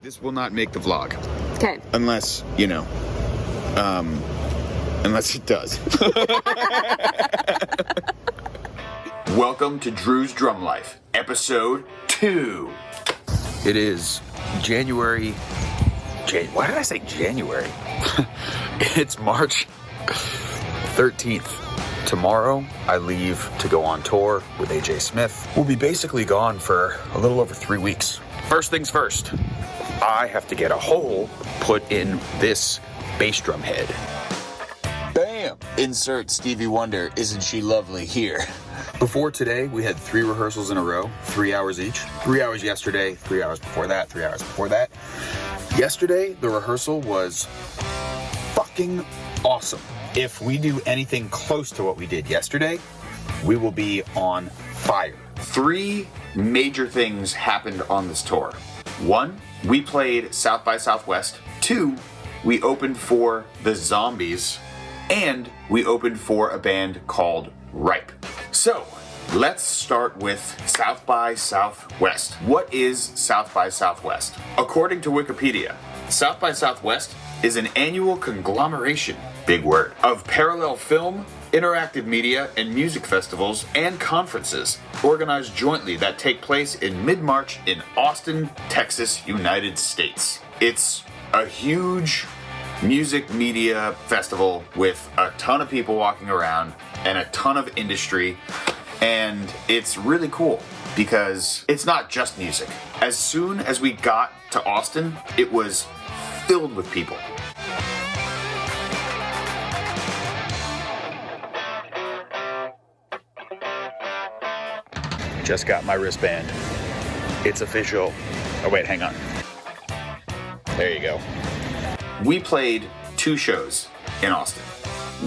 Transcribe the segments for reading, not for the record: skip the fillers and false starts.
This will not make the vlog. Okay. Unless, unless it does. Welcome to Drew's Drum Life, episode 2. It is January. Why did I say January? It's March 13th. Tomorrow, I leave to go on tour with AJ Smith. We'll be basically gone for a little over 3 weeks. First things first, I have to get a hole put in this bass drum head. Bam! Insert Stevie Wonder, Isn't She Lovely here. Before today, we had 3 rehearsals in a row, 3 hours each. 3 hours yesterday, 3 hours before that, 3 hours before that. Yesterday, the rehearsal was fucking awesome. If we do anything close to what we did yesterday, we will be on fire. 3 major things happened on this tour. 1, we played South by Southwest. 2, we opened for the Zombies. And we opened for a band called Ripe. So, let's start with South by Southwest. What is South by Southwest? According to Wikipedia, South by Southwest is an annual conglomeration, big word, of parallel film, interactive media, and music festivals and conferences organized jointly that take place in mid-March in Austin, Texas, United States. It's a huge music media festival with a ton of people walking around and a ton of industry, and it's really cool because it's not just music. As soon as we got to Austin, it was filled with people. Just got my wristband. It's official. Oh wait, hang on. There you go. We played 2 shows in Austin.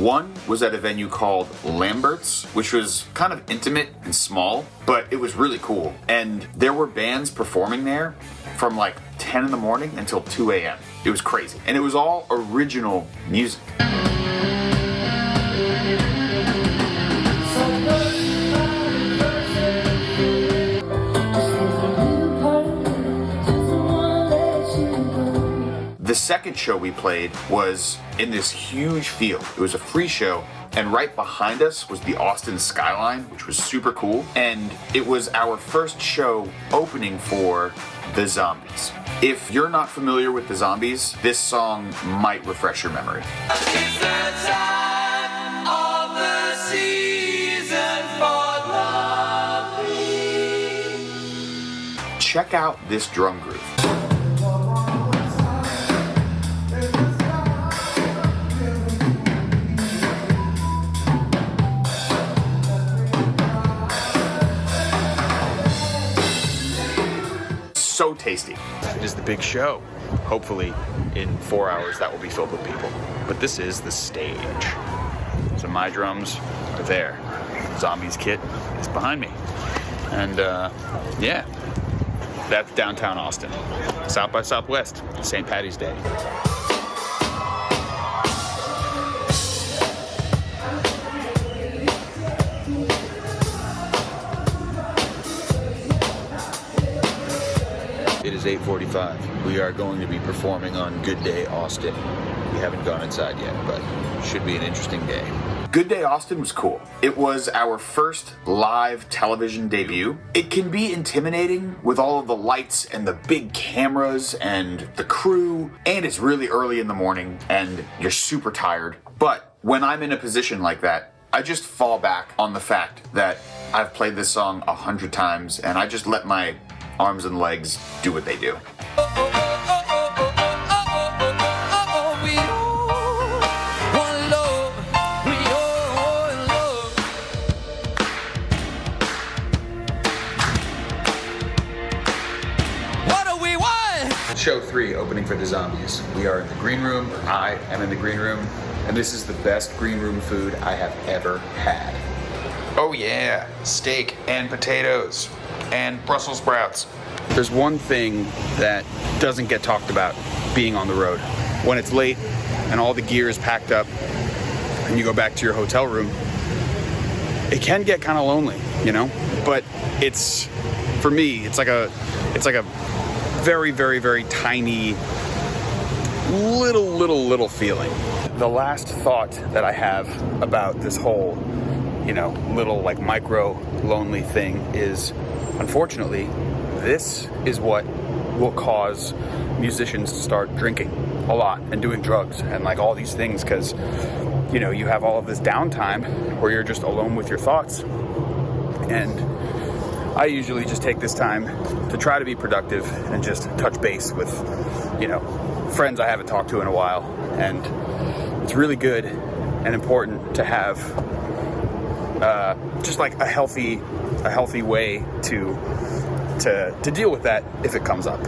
One was at a venue called Lambert's, which was kind of intimate and small, but it was really cool. And there were bands performing there from like 10 in the morning until 2 a.m. It was crazy. And it was all original music. The second show we played was in this huge field. It was a free show, and right behind us was the Austin skyline, which was super cool. And it was our first show opening for the Zombies. If you're not familiar with the Zombies, this song might refresh your memory. It's the time of the season for loving. Check out this drum groove. So tasty. It is the big show. Hopefully in 4 hours that will be filled with people. But this is the stage. So my drums are there. Zombies kit is behind me. And yeah, that's downtown Austin. South by Southwest, St. Patty's Day. It is 8:45. We are going to be performing on Good Day Austin. We haven't gone inside yet, but should be an interesting day. Good Day Austin was cool. It was our first live television debut. It can be intimidating with all of the lights and the big cameras and the crew, and it's really early in the morning and you're super tired. But when I'm in a position like that, I just fall back on the fact that I've played this song 100 times and I just let my arms and legs do what they do. Show 3, opening for the Zombies. We are in the green room. I am in the green room, and this is the best green room food I have ever had. Oh yeah, steak and potatoes and Brussels sprouts. There's one thing that doesn't get talked about being on the road. When it's late and all the gear is packed up and you go back to your hotel room, it can get kind of lonely, you know? But it's, for me, it's like a very, very, very tiny, little feeling. The last thought that I have about this whole, little like micro lonely thing is, unfortunately, this is what will cause musicians to start drinking a lot and doing drugs and like all these things, because you have all of this downtime where you're just alone with your thoughts. And I usually just take this time to try to be productive and just touch base with friends I haven't talked to in a while. And it's really good and important to have just like a healthy way to deal with that if it comes up.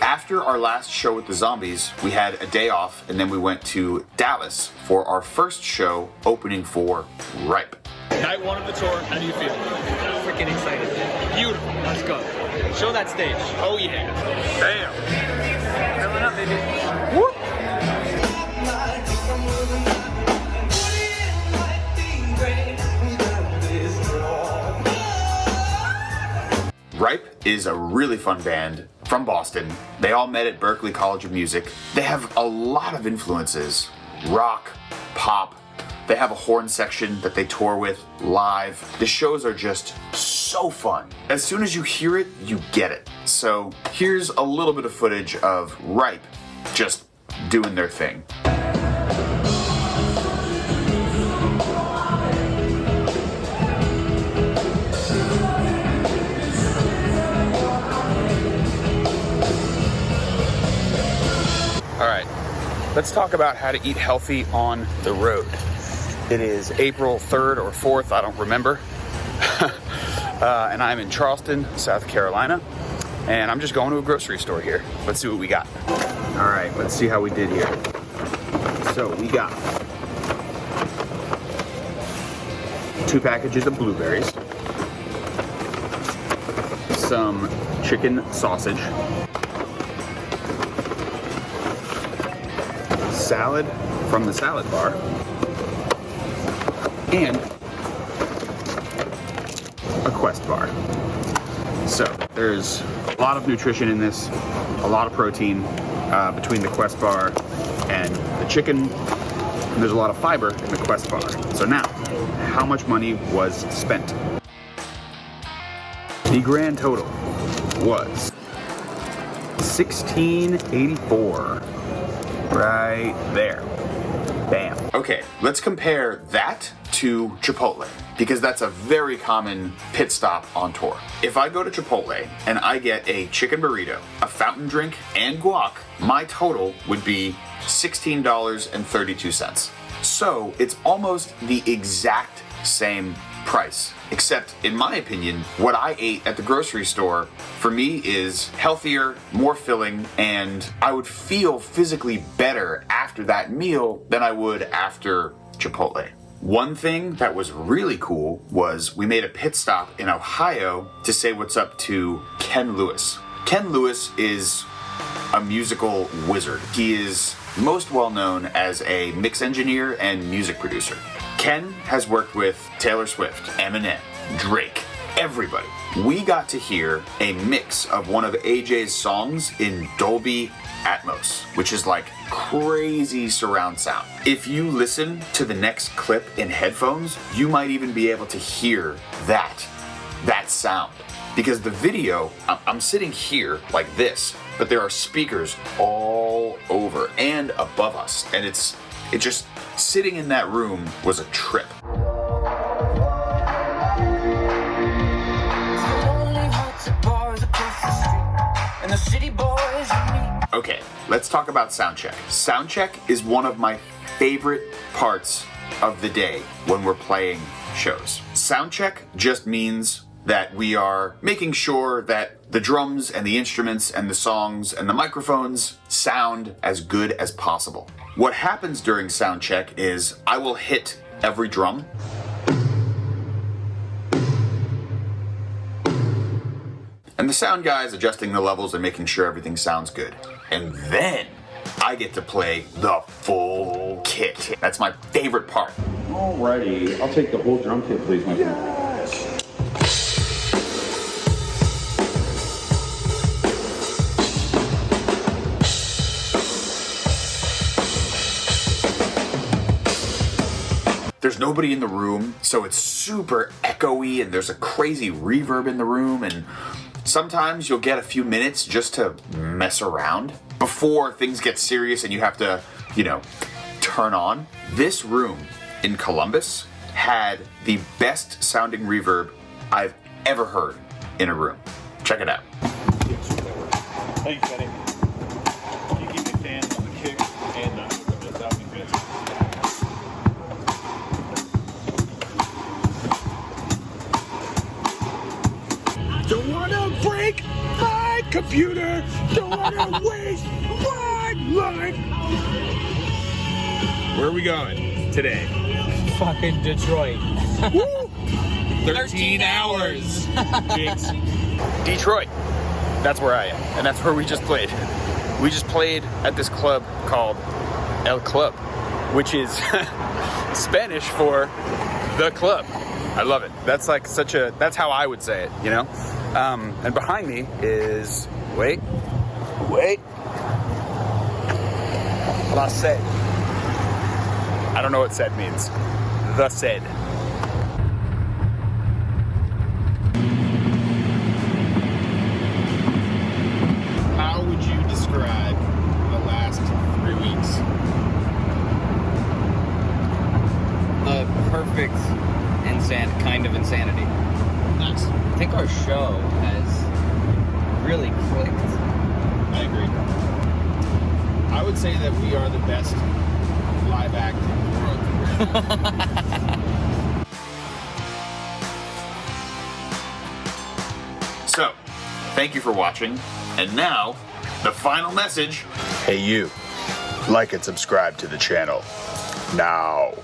After our last show with the Zombies, we had a day off, and then we went to Dallas for our first show opening for Ripe. Night one of the tour, how do you feel? Freaking excited. Beautiful. Let's go. Show that stage. Oh yeah. Bam. Filling up, baby. Whoop. Ripe is a really fun band from Boston. They all met at Berklee College of Music. They have a lot of influences. Rock, pop. They have a horn section that they tour with live. The shows are just so fun. As soon as you hear it, you get it. So here's a little bit of footage of Ripe just doing their thing. All right, let's talk about how to eat healthy on the road. It is April 3rd or 4th, I don't remember. And I'm in Charleston, South Carolina. And I'm just going to a grocery store here. Let's see what we got. All right, let's see how we did here. So we got 2 packages of blueberries, some chicken sausage, salad from the salad bar, and a Quest bar. So there's a lot of nutrition in this, a lot of protein between the Quest bar and the chicken, and there's a lot of fiber in the Quest bar. So now, how much money was spent? The grand total was $16.84. Right there. Bam. Okay, let's compare that to Chipotle, because that's a very common pit stop on tour. If I go to Chipotle and I get a chicken burrito, a fountain drink, and guac, my total would be $16.32. So it's almost the exact same price, except in my opinion, what I ate at the grocery store for me is healthier, more filling, and I would feel physically better after that meal than I would after Chipotle. One thing that was really cool was we made a pit stop in Ohio to say what's up to Ken Lewis. Ken Lewis is a musical wizard. He is most well known as a mix engineer and music producer. Ken has worked with Taylor Swift, Eminem, Drake, everybody. We got to hear a mix of one of AJ's songs in Dolby Atmos, which is like crazy surround sound. If you listen to the next clip in headphones, you might even be able to hear that sound. Because the video, I'm sitting here like this, but there are speakers all over and above us, and it just sitting in that room was a trip. Okay, let's talk about Soundcheck. Soundcheck is one of my favorite parts of the day when we're playing shows. Soundcheck just means that we are making sure that the drums and the instruments and the songs and the microphones sound as good as possible. What happens during Soundcheck is I will hit every drum, and the sound guy is adjusting the levels and making sure everything sounds good. And then I get to play the full kit. That's my favorite part. Alrighty, I'll take the whole drum kit, please, my friend. Yes! there's nobody in the room, so it's super echoey and there's a crazy reverb in the room, and sometimes you'll get a few minutes just to mess around before things get serious and you have to, turn on. This room in Columbus had the best sounding reverb I've ever heard in a room. Check it out. Thanks, Benny. You keep your hands on the kick and that would be good. Don't wanna break my computer. Don't wanna waste my life. Where are we going today? Fucking Detroit. Woo! 13 hours. Jinx. Detroit. That's where I am, and that's where we just played. We just played at this club called El Club, which is Spanish for the club. I love it. That's like that's how I would say it, And behind me is, wait. La Sed. I don't know what Sed means. The Sed. How would you describe the last 3 weeks? A perfect kind of insanity. Nice. I think our show has really clicked. I agree. I would say that we are the best live act in the world. So, thank you for watching. And now, the final message. Hey you, like and subscribe to the channel. Now.